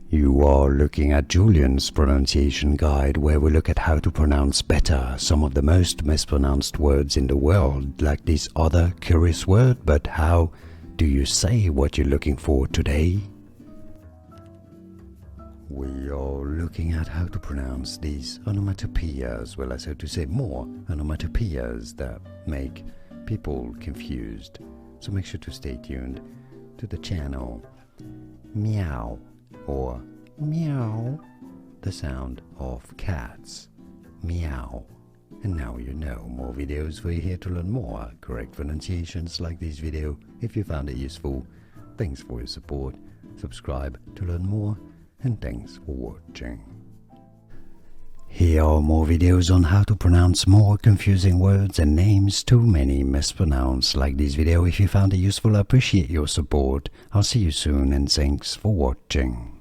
You are looking at Julian's pronunciation guide, where we look at how to pronounce better some of the most mispronounced words in the world, like this other curious word. But how do you say what you're looking for today? We are looking at how to pronounce these onomatopoeias, well, as how to say more onomatopoeias that make people confused. So make sure to stay tuned to the channel. Meow or meow, the sound of cats. Meow. And now you know. More videos for you here to learn more correct pronunciations like this video. If you found it useful, thanks for your support. Subscribe to learn more, and thanks for watching. Here are more videos on how to pronounce more confusing words and names too many mispronounced. Like this video if you found it useful. I appreciate your support. I'll see you soon, and thanks for watching.